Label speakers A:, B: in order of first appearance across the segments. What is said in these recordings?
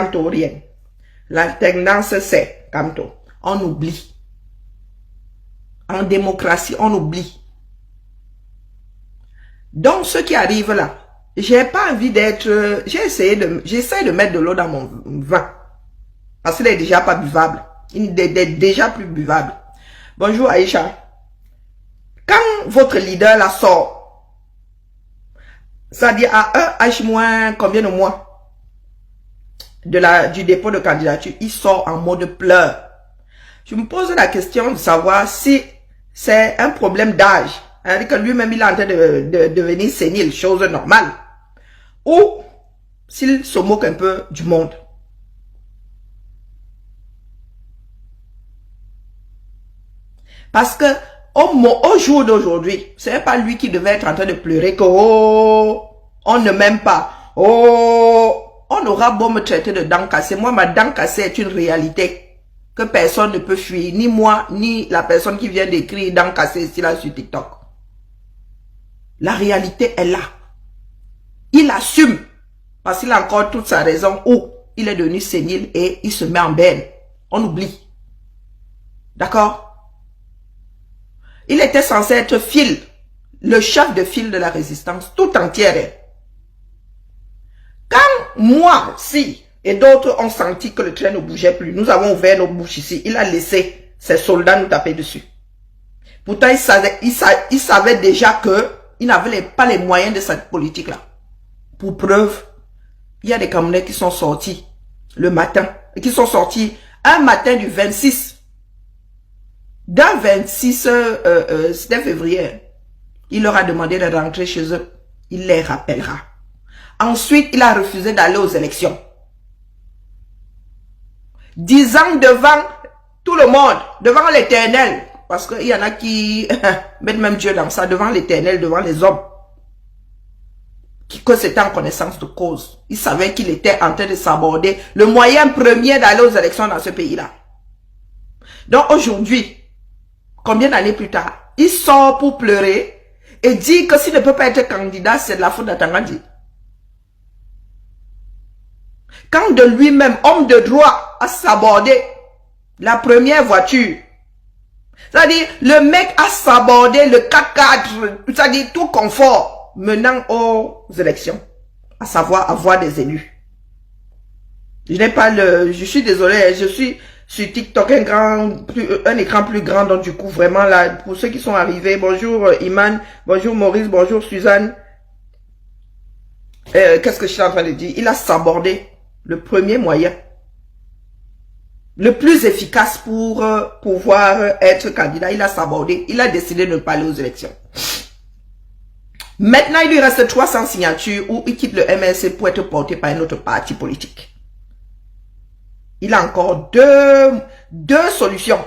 A: Canto, rien. L'alternance, c'est Canto. On oublie. En démocratie, on oublie. Donc, ce qui arrive là, j'ai pas envie d'être... J'essaie de mettre de l'eau dans mon vin. Parce qu'il est déjà pas buvable. Il est déjà plus buvable. Bonjour Aïcha. Quand votre leader la sort, c'est-à-dire à un H moins combien de mois du dépôt de candidature, il sort en mode pleurs. Je me pose la question de savoir si c'est un problème d'âge. C'est-à-dire que lui-même il est en train de devenir sénile, chose normale. Ou s'il se moque un peu du monde. Parce que au jour d'aujourd'hui, ce n'est pas lui qui devait être en train de pleurer que oh, on ne m'aime pas. Oh, on aura beau me traiter de dent cassée. Moi, ma dent cassée est une réalité que personne ne peut fuir. Ni moi, ni la personne qui vient d'écrire dent cassée ici là sur TikTok. La réalité est là. Il assume. Parce qu'il a encore toute sa raison où il est devenu sénile et il se met en berne. On oublie. D'accord? Il était censé être fil, le chef de file de la résistance, tout entière. Quand moi, si, et d'autres ont senti que le train ne bougeait plus, nous avons ouvert nos bouches ici, il a laissé ses soldats nous taper dessus. Pourtant, il savait déjà qu'il n'avait pas les moyens de cette politique-là. Pour preuve, il y a des Camerounais qui sont sortis le matin, et qui sont sortis un matin du 26. Dans 26 c'était février, il leur a demandé de rentrer chez eux. Il les rappellera. Ensuite, il a refusé d'aller aux élections. Disant devant tout le monde, devant l'Éternel, parce qu'il y en a qui mettent même Dieu dans ça, devant l'Éternel, devant les hommes, que c'était en connaissance de cause. Il savait qu'il était en train de s'aborder le moyen premier d'aller aux élections dans ce pays-là. Donc aujourd'hui, combien d'années plus tard, il sort pour pleurer et dit que s'il ne peut pas être candidat, c'est de la faute d'Atangandi. Quand de lui-même, homme de droit, a sabordé la première voiture, c'est-à-dire le mec a sabordé le 4x4, c'est-à-dire tout confort menant aux élections, à savoir avoir des élus. Je n'ai pas je suis désolé, je suis sur TikTok, un écran plus grand, donc du coup, vraiment, là, pour ceux qui sont arrivés, bonjour Iman, bonjour Maurice, bonjour Suzanne. Qu'est-ce que je suis en train de dire? Il a sabordé le premier moyen, le plus efficace pour pouvoir être candidat. Il a sabordé, il a décidé de ne pas aller aux élections. Maintenant, il lui reste 300 signatures où il quitte le MLC pour être porté par un autre parti politique. Il a encore deux solutions.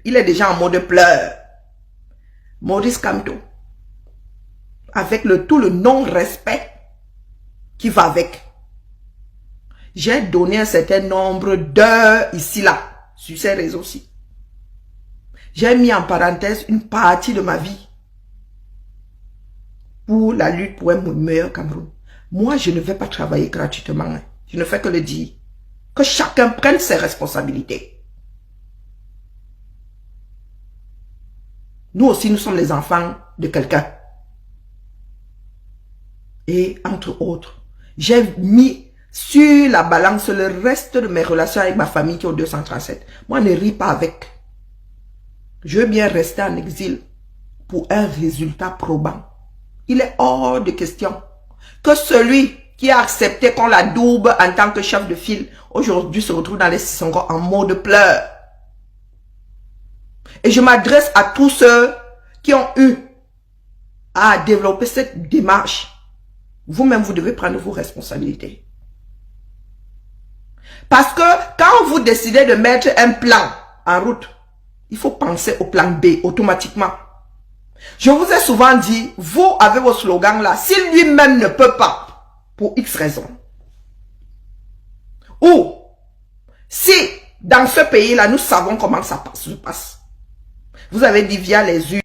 A: Il est déjà en mode pleurs. Maurice Kamto. Avec tout le non-respect qui va avec. J'ai donné un certain nombre d'heures ici, là, sur ces réseaux-ci. J'ai mis en parenthèse une partie de ma vie pour la lutte pour un meilleur Cameroun. Moi, je ne vais pas travailler gratuitement. Hein. Je ne fais que le dire. Que chacun prenne ses responsabilités. Nous aussi, nous sommes les enfants de quelqu'un. Et entre autres, j'ai mis sur la balance le reste de mes relations avec ma famille qui est au 237. Moi, ne ris pas avec. Je veux bien rester en exil pour un résultat probant. Il est hors de question que celui qui a accepté qu'on la double en tant que chef de file, aujourd'hui se retrouve dans les Sissongo en mode pleurs. Et je m'adresse à tous ceux qui ont eu à développer cette démarche. Vous-même, vous devez prendre vos responsabilités. Parce que quand vous décidez de mettre un plan en route, il faut penser au plan B automatiquement. Je vous ai souvent dit, vous avez vos slogans là, si lui-même ne peut pas, pour X raisons. Ou, si dans ce pays-là, nous savons comment ça se passe. Vous avez dit via les urnes.